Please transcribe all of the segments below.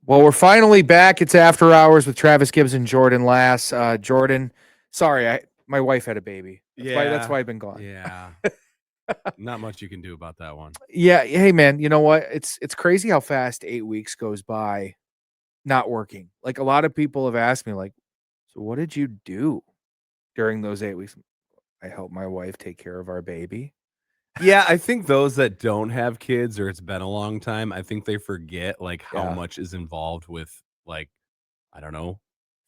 Well, we're finally back. It's After Hours with Travis Gibbs and Jordan Lass. Jordan, sorry, my wife had a baby. That's why I've been gone. Yeah. Not much you can do about that one. Yeah, hey man, you know what? It's crazy how fast 8 weeks goes by not working. Like a lot of people have asked me, like, so what did you do during those 8 weeks? I helped my wife take care of our baby. Yeah, I think those that don't have kids or it's been a long time, I think they forget like how Yeah, much is involved with like, I don't know,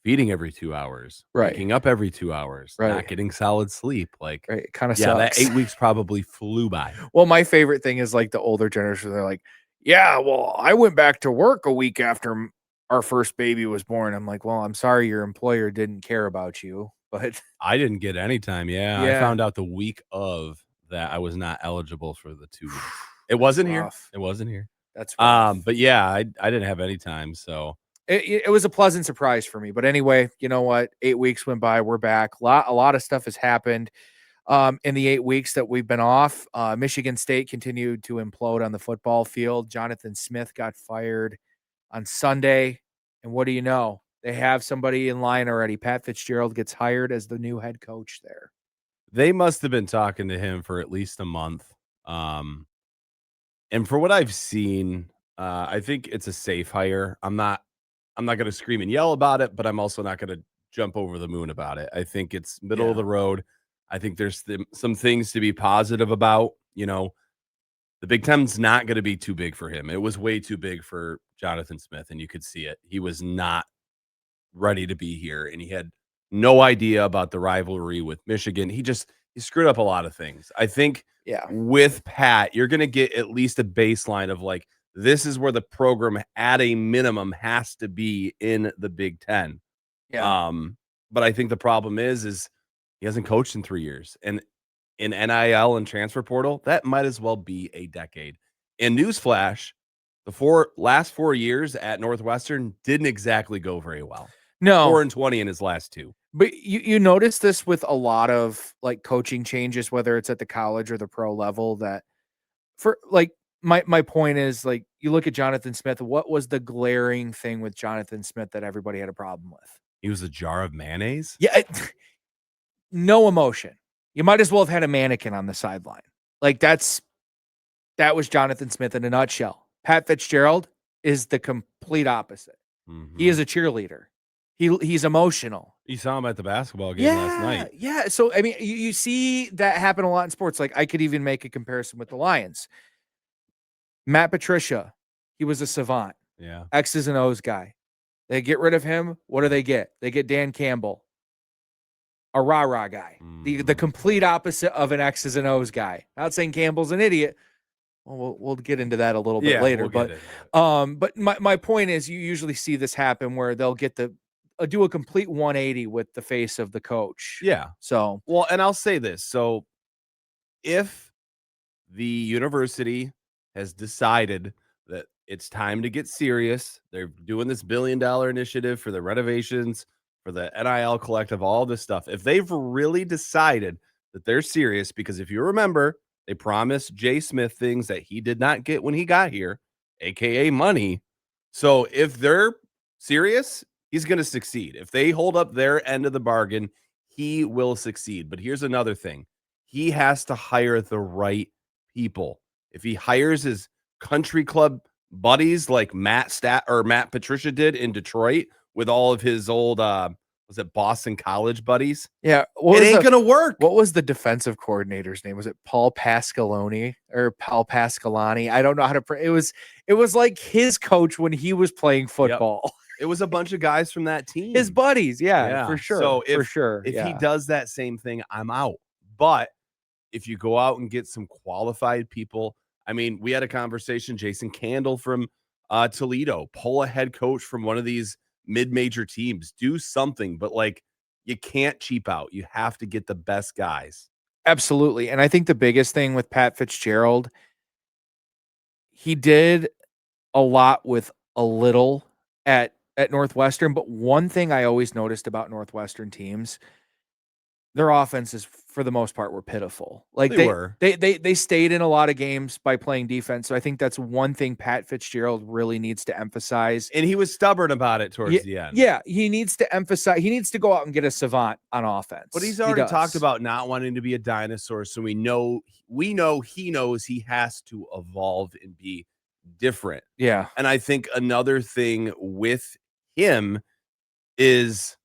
feeding every 2 hours, right, waking up every 2 hours, not right, getting solid sleep. Like, right. It kind of yeah, that sucks. 8 weeks probably flew by. Well, my favorite thing is like the older generation. They're like, "Yeah, well, I went back to work a week after our first baby was born." I'm like, "Well, I'm sorry your employer didn't care about you, but I didn't get any time. Yeah, I yeah, found out the week of that I was not eligible for the 2 weeks. It that's wasn't here. rough. It wasn't here. That's rough." But yeah, I didn't have any time, so It was a pleasant surprise for me. But anyway, you know what? 8 weeks went by. We're back. A lot of stuff has happened in the 8 weeks that we've been off. Michigan State continued to implode on the football field. Jonathan Smith got fired on Sunday. And what do you know? They have somebody in line already. Pat Fitzgerald gets hired as the new head coach there. they must have been talking to him for at least a month. Um, and for what I've seen, I think it's a safe hire. I'm not gonna scream and yell about it, but I'm also not gonna jump over the moon about it. I think it's middle of Yeah. the road. I think there's some things to be positive about. The Big Ten's not gonna be too big for him. It was way too big for Jonathan Smith, and you could see it. He was not ready to be here, and he had no idea about the rivalry with Michigan. He screwed up a lot of things. I think Yeah. with Pat, you're going to get at least a baseline of like this is where the program at a minimum has to be in the Big Ten. Yeah. Um, but I think the problem is he hasn't coached in 3 years, and in NIL and transfer portal, that might as well be a decade. And newsflash, the last 4 years at Northwestern didn't exactly go very well. No, 4-20 in his last two. but you notice this with a lot of like coaching changes, whether it's at the college or the pro level, that for like my point is like you look at Jonathan Smith. What was the glaring thing with Jonathan Smith that everybody had a problem with? He was a jar of mayonnaise. Yeah, no emotion. You might as well have had a mannequin on the sideline. Like that was Jonathan Smith in a nutshell. Pat Fitzgerald is the complete opposite. He is Mhm. a cheerleader. He's emotional. You saw him at the basketball game last Yeah, night. yeah. So I mean, you see that happen a lot in sports. Like I could even make a comparison with the Lions. Matt Patricia, he was a savant, Yeah. X's and O's guy. They get rid of him. What do they get? They get Dan Campbell, a rah-rah guy, the Mhm. complete opposite of an X's and O's guy. Not saying Campbell's an idiot. Well, we'll get into that a little bit Yeah, later, we'll get but into it. my point is you usually see this happen where they'll get do a complete 180 with the face of the coach. Yeah. So Well, and I'll say this. So if the university has decided that it's time to get serious. They're doing this $1 billion initiative for the renovations, for the NIL collective, all this stuff. If they've really decided that they're serious, because if you remember, they promised Jay Smith things that he did not get when he got here, aka money. So if they're serious, he's going to succeed. If they hold up their end of the bargain, he will succeed. But here's another thing. He has to hire the right people. If he hires his country club buddies like Matt Patricia did in Detroit with all of his old was it Boston College buddies? yeah, It ain't gonna work. what was the defensive coordinator's name? Was it Paul Pasqualoni or Paul Pasqualani? I don't know how to. It was like his coach when he was playing Yep. football. It was a bunch of guys from that His team. buddies, yeah, Yeah. for So sure, for sure, if he yeah. does that same thing, I'm out. But if you go out and get some qualified people, I mean, we had a conversation, Jason Candle from Toledo, pull a head coach from one of these mid-major teams, do something, but like you can't cheap out. You have to get the best guys. Absolutely, and I think the biggest thing with Pat Fitzgerald, he did a lot with a little at Northwestern, but one thing I always noticed about Northwestern teams, their offenses for the most part were pitiful. Like They were. they stayed in a lot of games by playing defense. So I think that's one thing Pat Fitzgerald really needs to emphasize. And he was stubborn about it towards the end. Yeah, he needs to emphasize. He needs to go out and get a savant on offense. But he's already talked about not wanting to be a dinosaur, so we know he knows he has to evolve and be different. Yeah. And I think another thing with him is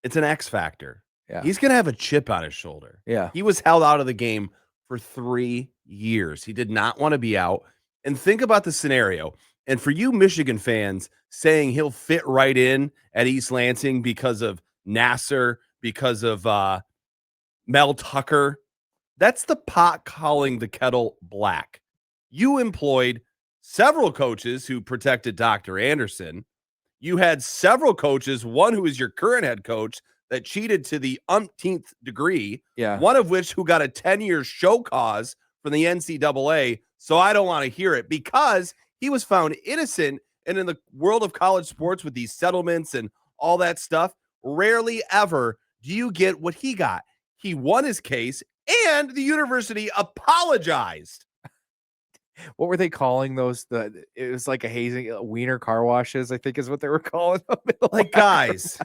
it's an X factor. Yeah. He's going to have a chip on his shoulder. Yeah. He was held out of the game for 3 years. He did not want to be out. And think about the scenario. And for you Michigan fans saying he'll fit right in at East Lansing because of Nasser, because of Mel Tucker, that's the pot calling the kettle black. You employed several coaches who protected Dr. Anderson. You had several coaches, one who is your current head coach, that cheated to the umpteenth degree, one of which who got a 10-year show cause from the NCAA. So I don't want to hear it because he was found innocent. And in the world of college sports with these settlements and all that stuff, rarely ever do you get what he got. He won his case and the university apologized. What were they calling those? It was like a hazing wiener car washes, I think is what they were calling them. Like, guys,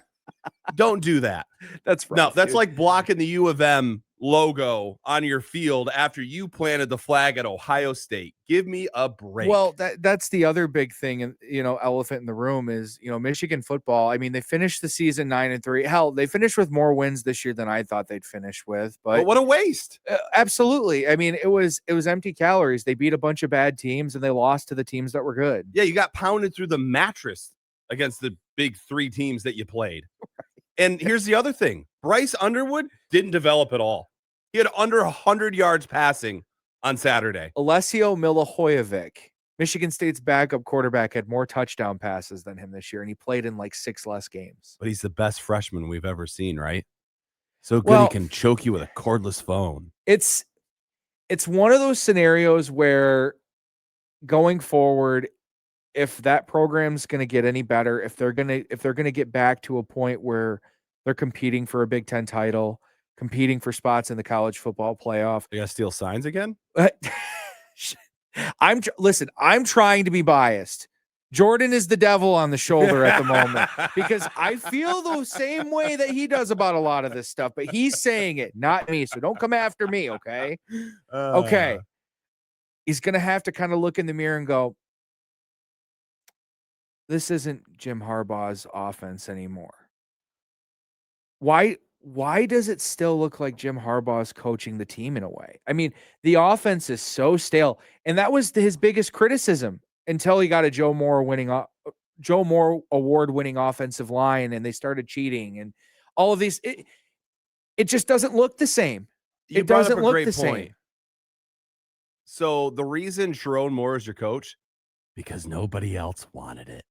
don't do that. That's rough, no, that's dude. like blocking the U of M logo on your field after you planted the flag at Ohio State. Give me a break. Well, that's the other big thing, and elephant in the room is Michigan football. I mean, they finished the season 9-3. Hell, they finished with more wins this year than I thought they'd finish with. But what a waste! Absolutely. I mean, it was empty calories. They beat a bunch of bad teams and they lost to the teams that were good. Yeah, you got pounded through the mattress against the big 3 teams that you played. And here's the other thing. Bryce Underwood didn't develop at all. He had under 100 yards passing on Saturday. Alessio Milohojevic, Michigan State's backup quarterback, had more touchdown passes than him this year, and he played in like 6 less games. But he's the best freshman we've ever seen, right? So good he can choke you with a cordless phone. It's one of those scenarios where going forward, if that program's going to get any better, if they're going to get back to a point where they're competing for a Big Ten title, competing for spots in the college football playoff, you got to steal signs again. I'm trying to be biased. Jordan is the devil on the shoulder at the moment because I feel the same way that he does about a lot of this stuff, but he's saying it, not me. So don't come after me. Okay. Okay. He's going to have to kind of look in the mirror and go, this isn't Jim Harbaugh's offense anymore. Why does it still look like Jim Harbaugh's coaching the team in a way? I mean, the offense is so stale, and that was his biggest criticism until he got a Joe Moore award-winning offensive line, and they started cheating and all of these. It just doesn't look the same. It doesn't look the same. So the reason Sharon Moore is your coach, because nobody else wanted it.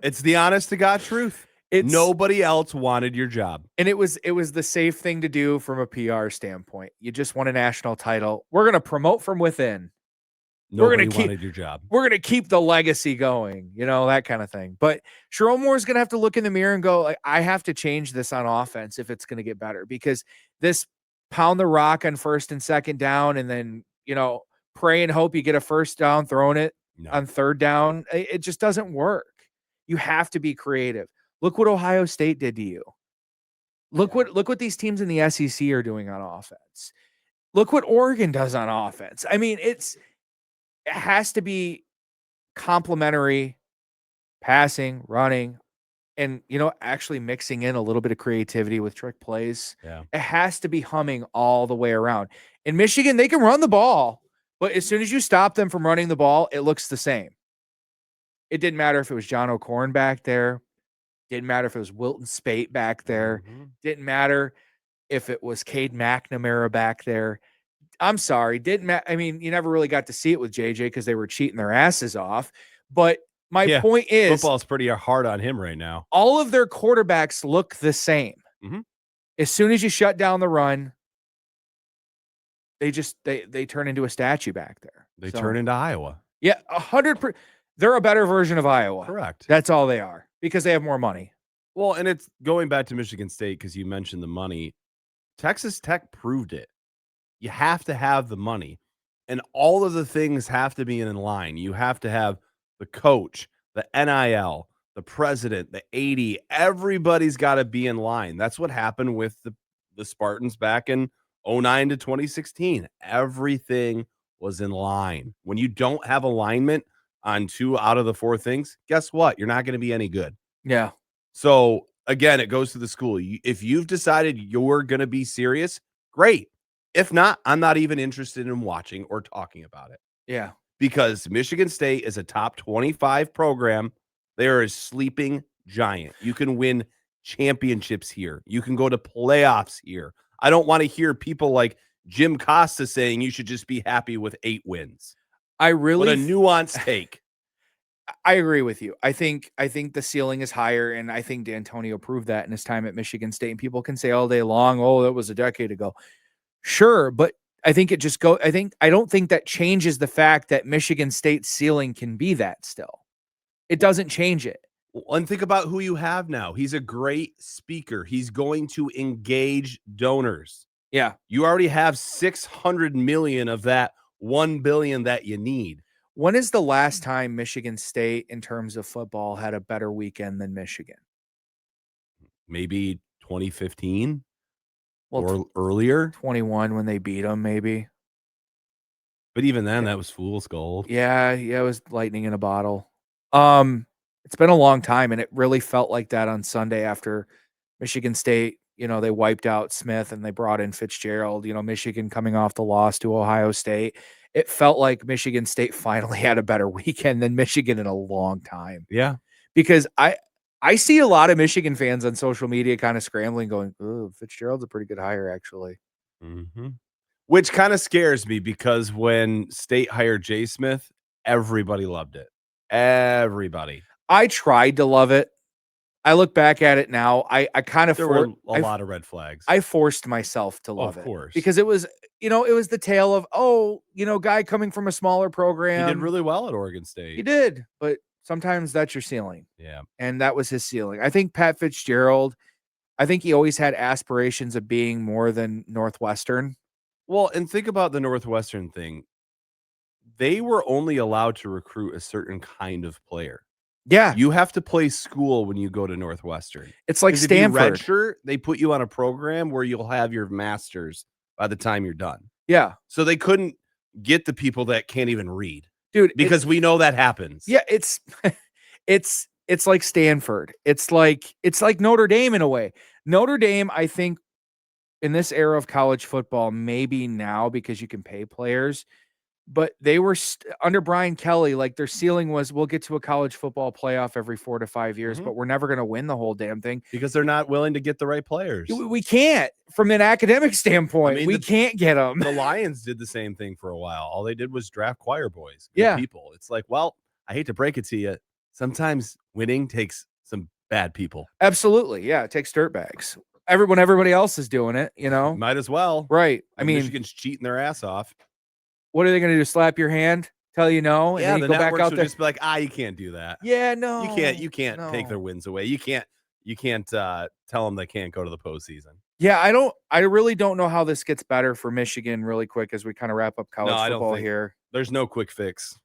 It's the honest to God truth. Nobody else wanted your job. And it was the safe thing to do from a PR standpoint. You just won a national title. We're going to promote from within. Nobody wanted your job. We're going to keep the legacy going, that kind of thing. But Sharon Moore's going to have to look in the mirror and go, like, I have to change this on offense if it's going to get better, because this pound the rock on first and second down and then, pray and hope you get a first down, throwing it on third down. It just doesn't work. You have to be creative. Look what Ohio State did to you. Look what these teams in the SEC are doing on offense. Look what Oregon does on offense. I mean, it has to be complementary passing, running, and actually mixing in a little bit of creativity with trick plays. Yeah. It has to be humming all the way around. In Michigan, they can run the ball, but as soon as you stop them from running the ball, it looks the same. It didn't matter if it was John O'Corn back there. Didn't matter if it was Wilton Spate back there. Mm-hmm. Didn't matter if it was Cade McNamara back there. I'm sorry. Didn't matter. I mean, you never really got to see it with JJ because they were cheating their asses off. But my point is, football's pretty hard on him right now. All of their quarterbacks look the same. Mm-hmm. As soon as you shut down the run, they turn into a statue back there. They turn into Iowa. Yeah, 100%. They're a better version of Iowa. Correct. That's all they are, because they have more money. Well, and it's going back to Michigan State because you mentioned the money. Texas Tech proved it. You have to have the money, and all of the things have to be in line. You have to have the coach, the NIL, the president, the 80. Everybody's got to be in line. That's what happened with the Spartans back in '09 to 2016. Everything was in line. When you don't have alignment on 2 out of the 4 things, guess what? You're not going to be any good. Yeah. So, again, it goes to the school. If you've decided you're going to be serious, great. If not, I'm not even interested in watching or talking about it Yeah. because Michigan State is a top 25 program. They are a sleeping giant. You can win championships here. You can go to playoffs here. I don't want to hear people like Jim Costa saying you should just be happy with 8 wins. I What really a nuanced take. I agree with you. I think the ceiling is higher, and I think D'Antonio proved that in his time at Michigan State. And people can say all day long, "Oh, that was a decade ago." Sure, but I think it just go. I don't think that changes the fact that Michigan State's ceiling can be that still. It doesn't change it. Well, and think about who you have now. He's a great speaker. He's going to engage donors. Yeah. You already have 600 million of that 1 billion that you need. When is the last time Michigan State, in terms of football, had a better weekend than Michigan? Maybe 2015 Well, or earlier. 21 when they beat them, maybe. But even then, that was fool's gold. Yeah, it was lightning in a bottle. It's been a long time, and it really felt like that on Sunday after Michigan State, they wiped out Smith and they brought in Fitzgerald, Michigan coming off the loss to Ohio State. It felt like Michigan State finally had a better weekend than Michigan in a long time. Yeah. Because I see a lot of Michigan fans on social media kind of scrambling going, "Oh, Fitzgerald's a pretty good hire, actually." Mm-hmm. Which kind of scares me because when State hired Jay Smith, everybody loved it. Everybody. I tried to love it. I look back at it now. I kind of There were a lot of red flags. I forced myself to love it. Of course. Because it was, it was the tale of, guy coming from a smaller program. He did really well at Oregon State. He did, but sometimes that's your ceiling. Yeah. And that was his ceiling. I think Pat Fitzgerald, I think he always had aspirations of being more than Northwestern. Well, and think about the Northwestern thing. They were only allowed to recruit a certain kind of player. Yeah. You have to play school when you go to Northwestern. It's like Stanford. If you redshirt, they put you on a program where you'll have your master's by the time you're done. Yeah. So they couldn't get the people that can't even read. Dude, because we know that happens. Yeah, it's it's like Stanford. It's like Notre Dame in a way. Notre Dame, I think, in this era of college football, maybe now because you can pay players, but they were under Brian Kelly, like their ceiling was, we'll get to a college football playoff every 4 to 5 years, but we're never going to win the whole damn thing because they're not willing to get the right players. We can't, from an academic standpoint. I mean, we can't get them. The Lions did the same thing for a while. All they did was draft choir boys. Yeah. People. It's like, well, I hate to break it to you. Sometimes winning takes some bad people. Absolutely. Yeah. It takes dirtbags. Everybody else is doing it, Might as well. Right. I mean, Michigan's cheating their ass off. What are they going to do? Slap your hand? Tell you no? And yeah, then you the go back out there. Just be like, you can't do that. Yeah, no. You can't take their wins away. You can't tell them they can't go to the postseason. Yeah, I really don't know how this gets better for Michigan really quick as we kind of wrap up college football here. There's no quick fix.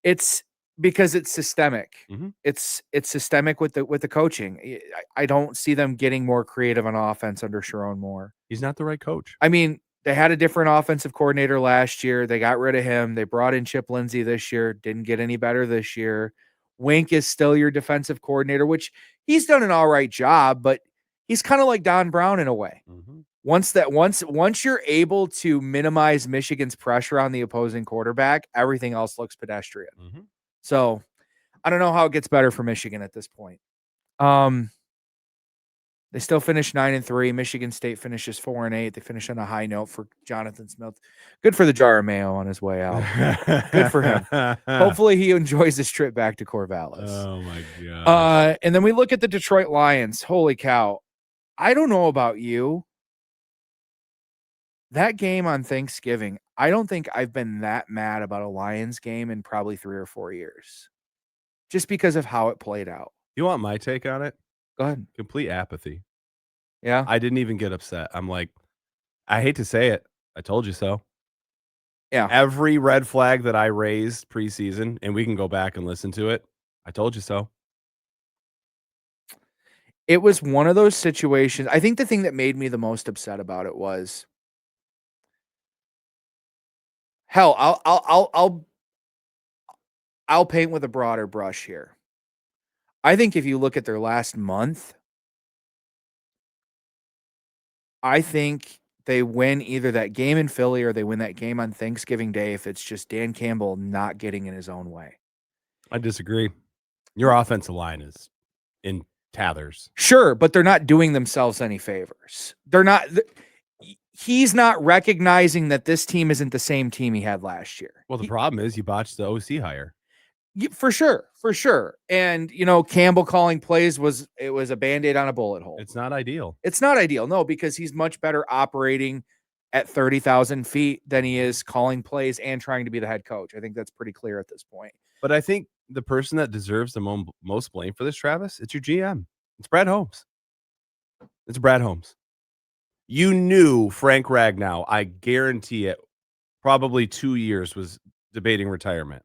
It's because it's systemic. Mm-hmm. It's systemic with the coaching. I don't see them getting more creative on offense under Sharon Moore. He's not the right coach. I mean, they had a different offensive coordinator last year. They got rid of him. They brought in Chip Lindsey this year. Didn't get any better this year. Wink is still your defensive coordinator, which he's done an all right job, but he's kind of like Don Brown in a way. Mm-hmm. Once you're able to minimize Michigan's pressure on the opposing quarterback, everything else looks pedestrian. Mm-hmm. So I don't know how it gets better for Michigan at this point. They still finish 9-3. Michigan State finishes 4-8. They finish on a high note for Jonathan Smith. Good for the jar of mayo on his way out. Good for him. Hopefully he enjoys his trip back to Corvallis. Oh my god. And then we look at the Detroit Lions. Holy cow. I don't know about you. That game on Thanksgiving, I don't think I've been that mad about a Lions game in probably 3 or 4 years. Just because of how it played out. You want my take on it? Go ahead. Complete apathy. Yeah. I didn't even get upset. I'm like, I hate to say it. I told you so. Yeah. Every red flag that I raised preseason, and we can go back and listen to it. I told you so. It was one of those situations. I think the thing that made me the most upset about it was hell, I'll paint with a broader brush here. I think if you look at their last month, I think they win either that game in Philly or they win that game on Thanksgiving Day if it's just Dan Campbell not getting in his own way. I disagree. Your offensive line is in tatters. Sure, but they're not doing themselves any favors. He's not recognizing that this team isn't the same team he had last year. Well, the problem is you botched the OC hire. For sure. And Campbell calling plays was a Band-Aid on a bullet hole. It's not ideal. It's not ideal, no, because he's much better operating at 30,000 feet than he is calling plays and trying to be the head coach. I think that's pretty clear at this point. But I think the person that deserves the most blame for this, Travis, it's your GM. It's Brad Holmes. It's Brad Holmes. You knew Frank Ragnow, I guarantee it, probably 2 years was debating retirement.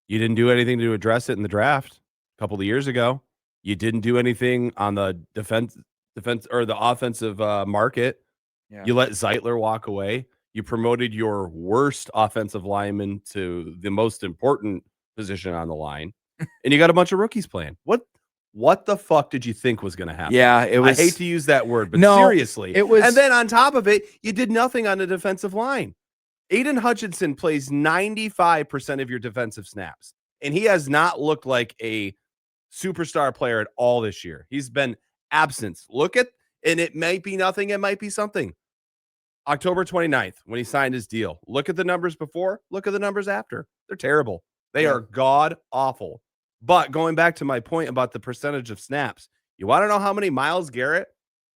You didn't do anything to address it in the draft a couple of years ago. You didn't do anything on the defense or the offensive market. Yeah. You let Zeitler walk away. You promoted your worst offensive lineman to the most important position on the line, and you got a bunch of rookies playing. What the fuck did you think was going to happen? Yeah, it was. I hate to use that word, but no, seriously, it was. And then on top of it, you did nothing on the defensive line. Aiden Hutchinson plays 95% of your defensive snaps, and he has not looked like a superstar player at all this year. He's been absent. And it might be nothing, it might be something. October 29th, when he signed his deal, look at the numbers before, look at the numbers after. They're terrible. They are god awful. But going back to my point about the percentage of snaps, you want to know how many Myles Garrett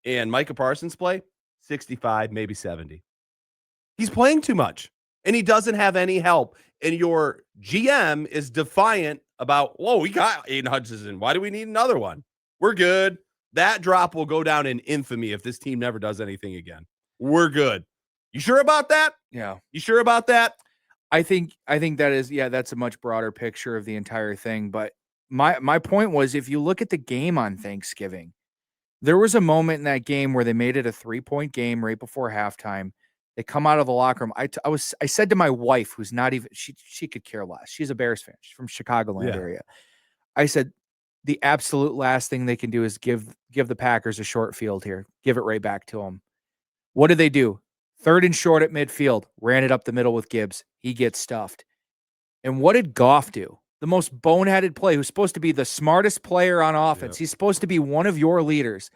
and Micah Parsons play? 65, maybe 70. He's playing too much, and he doesn't have any help. And your GM is defiant about, whoa, we got Aiden Hutchinson. Why do we need another one? We're good. That drop will go down in infamy if this team never does anything again. We're good. You sure about that? Yeah. You sure about that? I think that is, that's a much broader picture of the entire thing. But my point was, if you look at the game on Thanksgiving, there was a moment in that game where they made it a 3-point game right before halftime. They come out of the locker room. I said to my wife, who's not even, she could care less. She's a Bears fan. She's from Chicagoland area. I said, the absolute last thing they can do is give the Packers a short field here. Give it right back to them. What did they do? 3rd and short at midfield. Ran it up the middle with Gibbs. He gets stuffed. And what did Goff do? The most boneheaded play, who's supposed to be the smartest player on offense. Yep. He's supposed to be one of your leaders.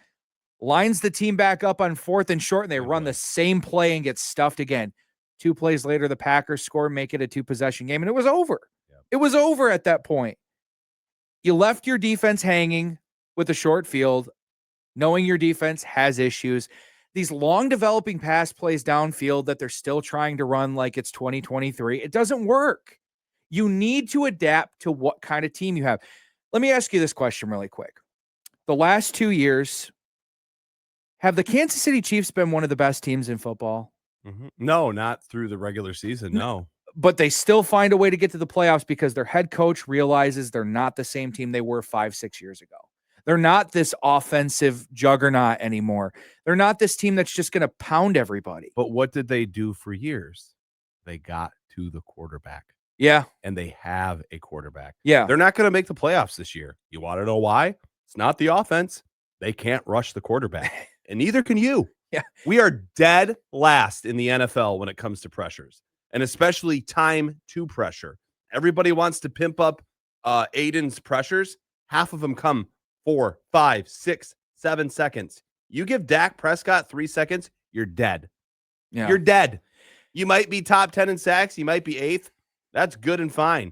Lines the team back up on 4th and short, and they run the same play and get stuffed again. 2 plays later, the Packers score, make it a 2-possession game, and it was over. Yep. It was over at that point. You left your defense hanging with a short field, knowing your defense has issues. These long developing pass plays downfield that they're still trying to run like it's 2023, it doesn't work. You need to adapt to what kind of team you have. Let me ask you this question really quick. The last 2 years, have the Kansas City Chiefs been one of the best teams in football? Mm-hmm. No, not through the regular season, no. But they still find a way to get to the playoffs because their head coach realizes they're not the same team they were 5-6 years ago. They're not this offensive juggernaut anymore. They're not this team that's just going to pound everybody. But what did they do for years? They got to the quarterback. Yeah. And they have a quarterback. Yeah. They're not going to make the playoffs this year. You want to know why? It's not the offense. They can't rush the quarterback. And neither can you. Yeah. We are dead last in the NFL when it comes to pressures, and especially time to pressure. Everybody wants to pimp up Aiden's pressures. Half of them come 4, 5, 6, 7 seconds. You give Dak Prescott 3 seconds, you're dead. Yeah. You're dead. You might be top 10 in sacks. You might be 8th. That's good and fine.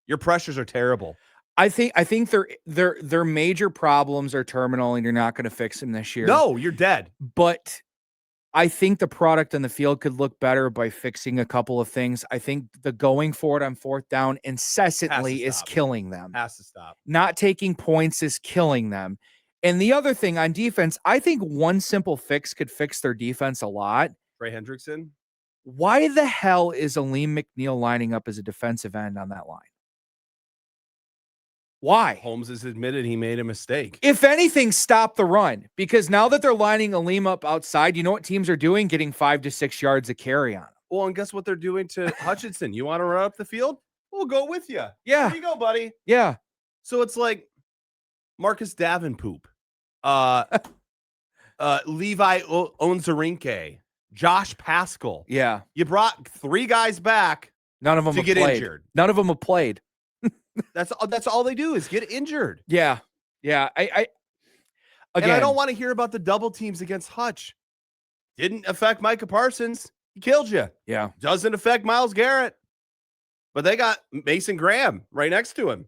Your pressures are terrible. I think their major problems are terminal, and you're not going to fix them this year. No, you're dead. But I think the product on the field could look better by fixing a couple of things. I think the going for it on fourth down incessantly is killing them. Has to stop. Not taking points is killing them. And the other thing on defense, I think one simple fix could fix their defense a lot. Trey Hendrickson? Why the hell is Aleem McNeil lining up as a defensive end on that line? Why? Holmes has admitted he made a mistake. If anything, stop the run. Because now that they're lining Aleem up outside, you know what teams are doing? Getting 5 to 6 yards a carry on him. Well, and guess what they're doing to Hutchinson? You want to run up the field? We'll go with you. Yeah. Here you go, buddy. Yeah. So it's like Marcus Davenport, Levi Onzarinke, Josh Paschal. Yeah. You brought 3 guys back. None of them to get played. Injured. None of them have played. That's all they do is get injured. Yeah. Yeah. Again, and I don't want to hear about the double teams against Hutch. Didn't affect Micah Parsons. He killed you. Yeah. Doesn't affect Myles Garrett. But they got Mason Graham right next to him.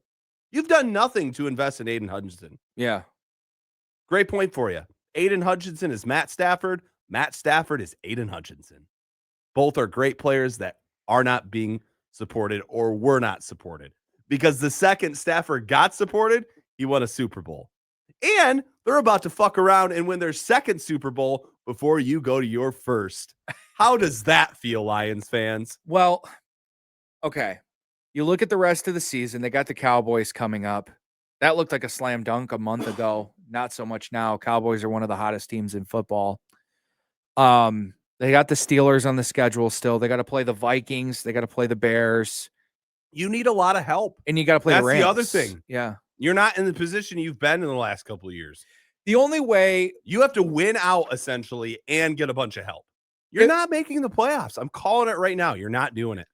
You've done nothing to invest in Aiden Hutchinson. Yeah. Great point for you. Aiden Hutchinson is Matt Stafford. Matt Stafford is Aiden Hutchinson. Both are great players that are not being supported or were not supported. Because the second Stafford got supported, he won a Super Bowl. And they're about to fuck around and win their second Super Bowl before you go to your first. How does that feel, Lions fans? Well, okay. You look at the rest of the season, they got the Cowboys coming up. That looked like a slam dunk a month ago. Not so much now. Cowboys are one of the hottest teams in football. They got the Steelers on the schedule still. They got to play the Vikings. They got to play the Bears. You need a lot of help. And you got to play the Rams. That's the other thing. Yeah. You're not in the position you've been in the last couple of years. The only way you have to win out essentially and get a bunch of help. You're not making the playoffs. I'm calling it right now. You're not doing it.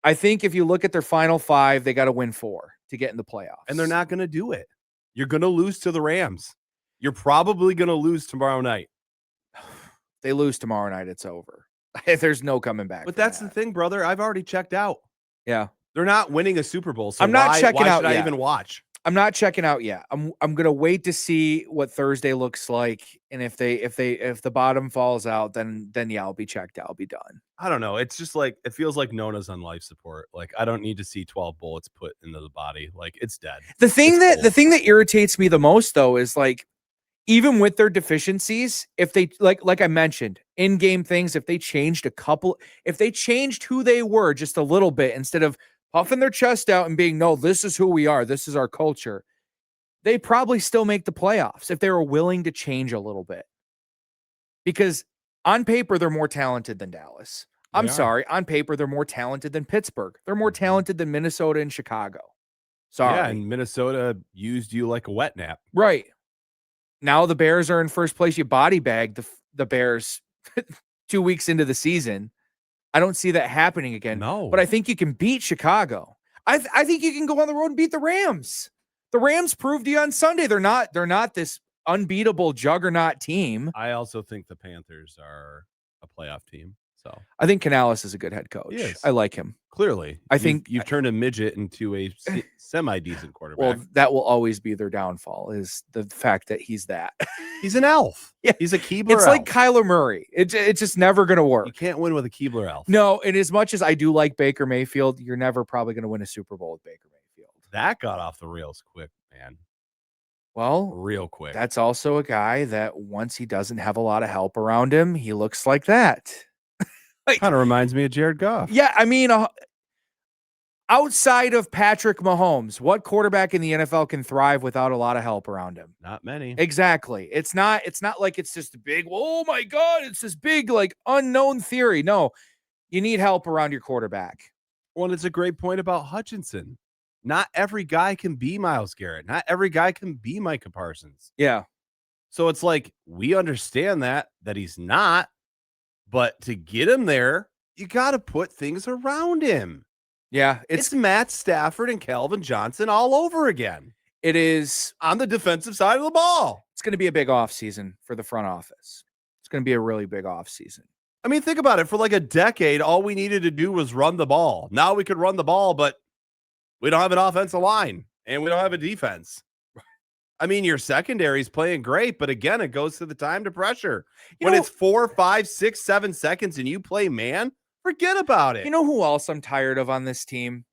I think if you look at their final 5, they got to win 4 to get in the playoffs. And they're not going to do it. You're going to lose to the Rams. You're probably going to lose tomorrow night. They lose tomorrow night, it's over. There's no coming back. But that's the thing, brother. I've already checked out. Yeah. They're not winning a Super Bowl. So I'm not checking out why should yet. I even watch? I'm not checking out yet. I'm gonna wait to see what Thursday looks like, and if the bottom falls out, then yeah, I'll be checked out. I'll be done. I don't know. It's just like it feels like Nona's on life support. Like I don't need to see 12 bullets put into the body. Like it's dead. The thing that irritates me the most though is like even with their deficiencies, if they like I mentioned, in-game things, if they changed who they were just a little bit instead of puffing their chest out and being, no, this is who we are. This is our culture. They probably still make the playoffs if they were willing to change a little bit. Because on paper, they're more talented than Dallas. I'm sorry. On paper, they're more talented than Pittsburgh. They're more talented than Minnesota and Chicago. Sorry. Yeah, and Minnesota used you like a wet nap. Right. Now the Bears are in first place. You body bagged the Bears 2 weeks into the season. I don't see that happening again. No. But I think you can beat Chicago. I think you can go on the road and beat the Rams. The Rams proved to you on Sunday they're not this unbeatable juggernaut team. I also think the Panthers are a playoff team. So I think Canales is a good head coach. I like him. Clearly. I think you've turned a midget into a semi-decent quarterback. Well, that will always be their downfall is the fact that he's that. He's an elf. Yeah. He's a Keebler It's elf. like Kyler Murray. It's just never going to work. You can't win with a Keebler elf. No, and as much as I do like Baker Mayfield, you're never probably going to win a Super Bowl with Baker Mayfield. That got off the rails quick, man. Well, real quick. That's also a guy that once he doesn't have a lot of help around him, he looks like that. Kind of reminds me of Jared Goff. Yeah, I mean, outside of Patrick Mahomes, what quarterback in the NFL can thrive without a lot of help around him? Not many. Exactly. It's not like it's just a big, oh my God, it's this big, like unknown theory. No, you need help around your quarterback. Well, it's a great point about Hutchinson. Not every guy can be Myles Garrett. Not every guy can be Micah Parsons. Yeah. So it's like, we understand that he's not, but to get him there, you got to put things around him. Yeah. It's Matt Stafford and Calvin Johnson all over again. It is on the defensive side of the ball. It's going to be a big offseason for the front office. It's going to be a really big offseason. I mean, think about it. For like a decade, all we needed to do was run the ball. Now we could run the ball, but we don't have an offensive line and we don't have a defense. I mean, your secondary's playing great, but again, it goes to the time to pressure. You When know, it's 4, 5, 6, 7 seconds and you play man, forget about it. you know who else I'm tired of on this team?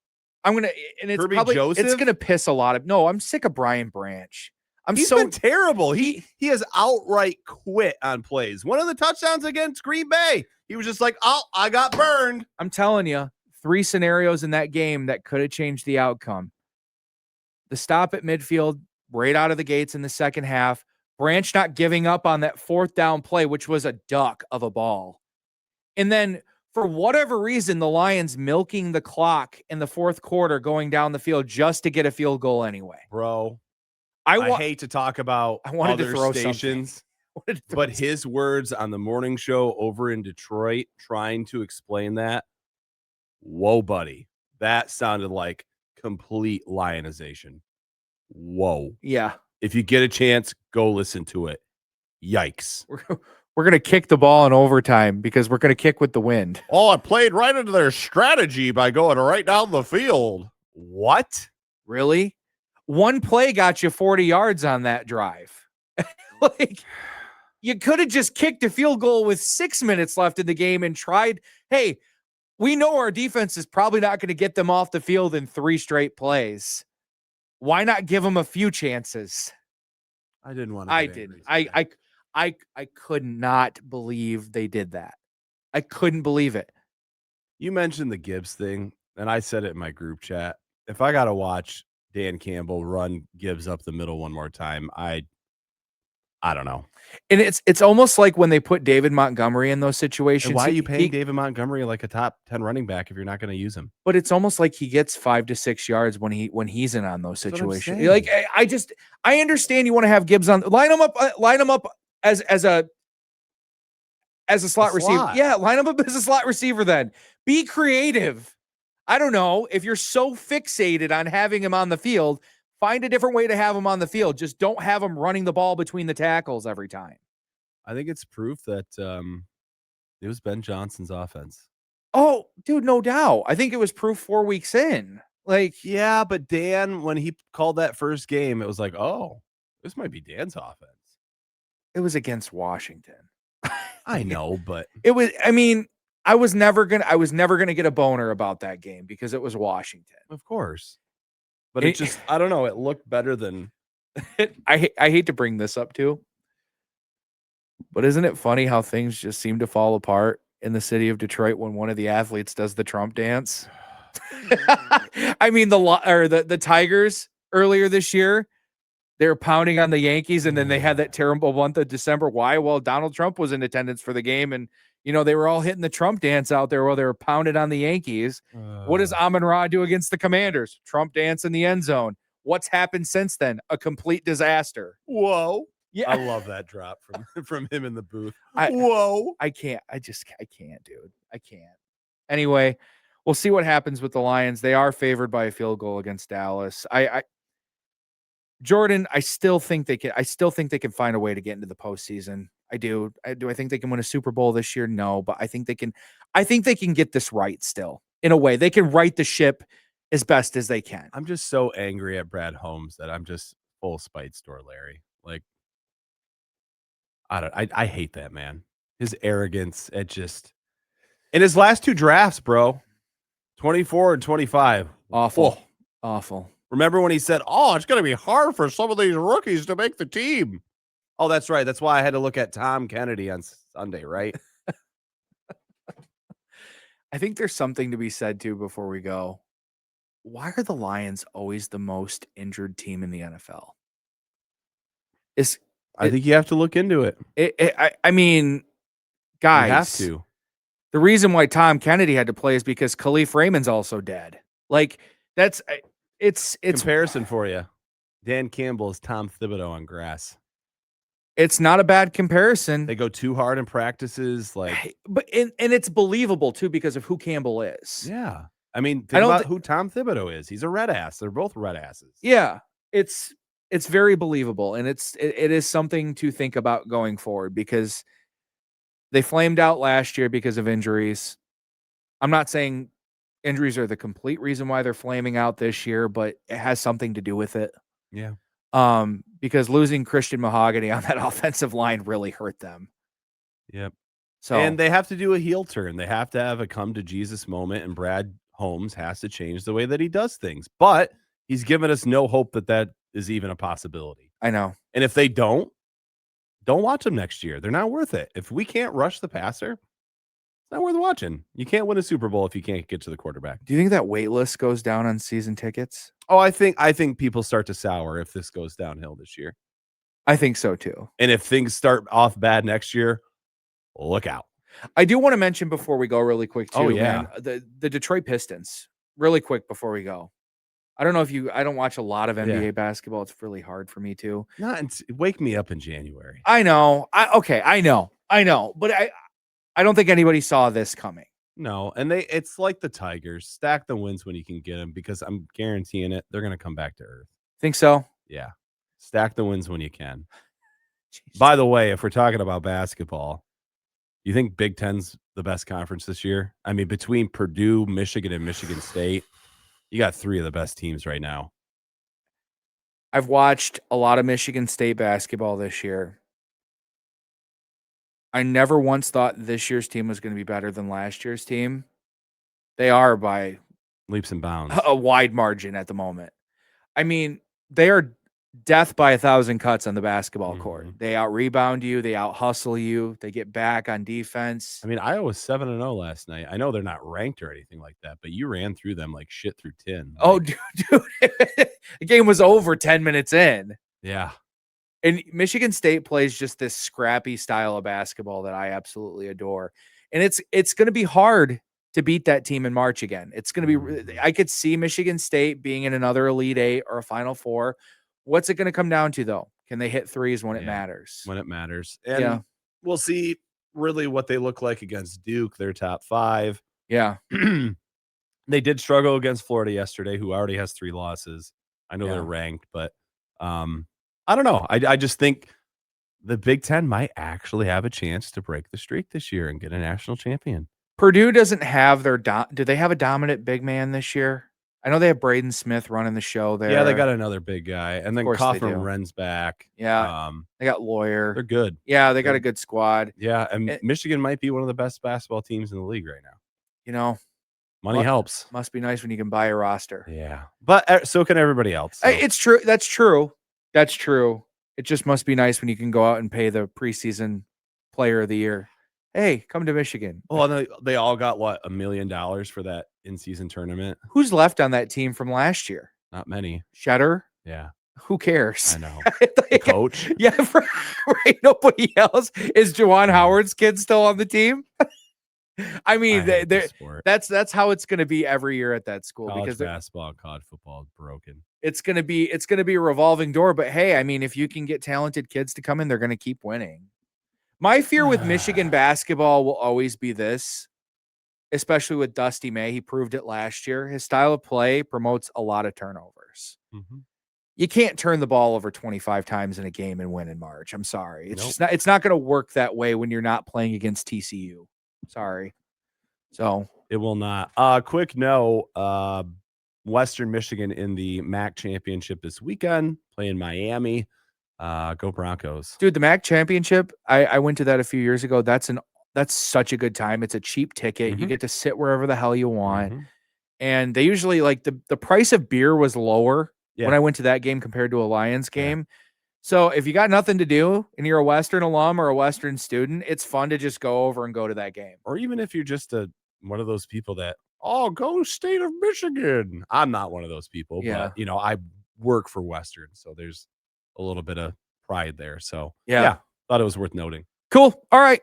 Kirby It's Joseph, gonna piss a lot of. No, I'm sick of Brian Branch. he's been terrible. He has outright quit on plays. One of the touchdowns against Green Bay, he was just like, "Oh, I got burned." I'm telling you, 3 scenarios in that game that could have changed the outcome. The stop at midfield, right out of the gates in the second half. Branch not giving up on that 4th down play, which was a duck of a ball. And then for whatever reason, the Lions milking the clock in the 4th quarter going down the field just to get a field goal anyway. Bro, I hate to talk about other stations, but his words on the morning show over in Detroit trying to explain that, whoa, buddy, that sounded like complete lionization. Whoa. Yeah. If you get a chance, go listen to it. Yikes. We're going to kick the ball in overtime because we're going to kick with the wind. Oh, I played right into their strategy by going right down the field. What? Really? One play got you 40 yards on that drive. Like, you could have just kicked a field goal with 6 minutes left in the game and tried. Hey, we know our defense is probably not going to get them off the field in 3 straight plays. Why not give them a few chances? I didn't want to. I didn't. I could not believe they did that. I couldn't believe it. You mentioned the Gibbs thing, and I said it in my group chat. If I got to watch Dan Campbell run Gibbs up the middle one more time, I don't know. And it's almost like when they put David Montgomery in those situations. And why are you paying David Montgomery like a top 10 running back if you're not going to use him? But it's almost like he gets 5 to 6 yards when he's in on those situations. Like I understand you want to have Gibbs on, line him up as a slot receiver. Yeah, line him up as a slot receiver then. Be creative. I don't know. If you're so fixated on having him on the field, find a different way to have him on the field. Just don't have him running the ball between the tackles every time. I think it's proof that it was Ben Johnson's offense. Oh, dude, no doubt. I think it was proof 4 weeks in. Like, yeah, but Dan, when he called that first game, it was like, oh, this might be Dan's offense. It was against Washington. I know, but it was, I mean, I was never gonna get a boner about that game because it was Washington. Of course. But it just, I don't know, it looked better than I hate to bring this up too. But isn't it funny how things just seem to fall apart in the city of Detroit when one of the athletes does the Trump dance? I mean, the Tigers earlier this year, they were pounding on the Yankees, and then they had that terrible month of December. Why? Well, Donald Trump was in attendance for the game, and they were all hitting the Trump dance out there while they were pounded on the Yankees. What does Amon-Ra do against the Commanders? Trump dance in the end zone. What's happened since then? A complete disaster. Whoa. Yeah. I love that drop from him in the booth. Whoa. I can't. I can't, dude. I can't. Anyway, we'll see what happens with the Lions. They are favored by a field goal against Dallas. Jordan, I still think they can find a way to get into the postseason. I do. Do I think they can win a Super Bowl this year? No, but I think they can get this right still. In a way, they can right the ship as best as they can. I'm just so angry at Brad Holmes that I'm just full spite store Larry. Like, I hate that man. His arrogance, in his last 2 drafts, bro, 24 and 25. Awful. Awful. Remember when he said, oh, it's going to be hard for some of these rookies to make the team. Oh, that's right. That's why I had to look at Tom Kennedy on Sunday, right? I think there's something to be said, too, before we go. Why are the Lions always the most injured team in the NFL? I think you have to look into it. I mean, guys. You have to. The reason why Tom Kennedy had to play is because Khalif Raymond's also dead. Like, it's comparison for you. Dan Campbell is Tom Thibodeau on grass. It's not a bad comparison. They go too hard in practices, and it's believable too because of who Campbell is. Yeah, I mean, think about who Tom Thibodeau is. He's a red ass. They're both red asses. Yeah, it's very believable, and it is something to think about going forward because they flamed out last year because of injuries. I'm not saying injuries are the complete reason why they're flaming out this year, but it has something to do with it. Yeah. because losing Christian Mahogany on that offensive line really hurt them. Yep. So And they have to do a heel turn. They have to have a come to Jesus moment, and Brad Holmes has to change the way that he does things. But he's given us no hope that that is even a possibility. I know. And if they don't watch them next year. They're not worth it. If we can't rush the passer, it's not worth watching. You can't win a Super Bowl if you can't get to the quarterback. Do you think that wait list goes down on season tickets? Oh, I think people start to sour if this goes downhill this year. I think so too. And if things start off bad next year, look out. I do want to mention before we go really quick too, Oh, yeah. man, the Detroit Pistons. Really quick before we go. I don't know if I don't watch a lot of NBA basketball. It's really hard for me too. Wake me up in January. I know. I know. But I don't think anybody saw this coming. No, and it's like the Tigers. Stack the wins when you can get them, because I'm guaranteeing it. They're going to come back to earth. Think so? Yeah. Stack the wins when you can. Jeez. By the way, if we're talking about basketball, you think Big Ten's the best conference this year? I mean, between Purdue, Michigan, and Michigan State, you got 3 of the best teams right now. I've watched a lot of Michigan State basketball this year. I never once thought this year's team was going to be better than last year's team. They are by leaps and bounds, a wide margin at the moment. I mean, they are death by 1,000 cuts on the basketball court. They out rebound you. They out hustle you. They get back on defense. I mean, Iowa was 7-0 last night. I know they're not ranked or anything like that, but you ran through them like shit through tin. Oh, dude. The game was over 10 minutes in. Yeah. And Michigan State plays just this scrappy style of basketball that I absolutely adore. And it's going to be hard to beat that team in March again. It's going to be, I could see Michigan State being in another Elite Eight or a Final Four. What's it going to come down to, though? Can they hit threes when it matters? When it matters. And we'll see really what they look like against Duke. They're top 5. Yeah. They did struggle against Florida yesterday, who already has 3 losses. I know they're ranked, but I don't know. I just think the Big Ten might actually have a chance to break the streak this year and get a national champion. Purdue doesn't have their do they have a dominant big man this year? I know they have Braden Smith running the show there. Yeah, they got another big guy. And then Kaufman Wren's back. Yeah. They got Lawyer. They're good. Yeah, they got a good squad. Yeah, and Michigan might be one of the best basketball teams in the league right now. You know, money helps. Must be nice when you can buy a roster. Yeah. But so can everybody else. So. It's true. That's true. That's true. It just must be nice when you can go out and pay the preseason player of the year. Hey, come to Michigan. Well, they all got what, $1 million for that in-season tournament. Who's left on that team from last year? Not many. Shedder? Yeah. Who cares? I know. The coach? Yeah, right. Nobody else. Is Juwan Howard's kid still on the team? I mean, that's how it's going to be every year at that school. College because basketball and college football is broken. It's going to be a revolving door. But hey, I mean, if you can get talented kids to come in, they're going to keep winning. My fear with Michigan basketball will always be this, especially with Dusty May. He proved it last year. His style of play promotes a lot of turnovers. You can't turn the ball over 25 times in a game and win in March. I'm sorry. It's not going to work that way when you're not playing against TCU. Sorry. So it will not. Quick note, Western Michigan in the MAC championship this weekend, playing Miami. Go Broncos. Dude, the MAC championship, I went to that a few years ago. That's such a good time. It's a cheap ticket. You get to sit wherever the hell you want. And they usually, like, the price of beer was lower when I went to that game compared to a Lions game. So if you got nothing to do and you're a Western alum or a Western student, it's fun to just go over and go to that game. Or even if you're just one of those people that, go State of Michigan. I'm not one of those people, but I work for Western, so there's a little bit of pride there. So thought it was worth noting. Cool. All right.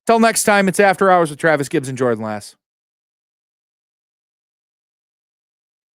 Till next time, it's After Hours with Travis Gibbs and Jordan Lass.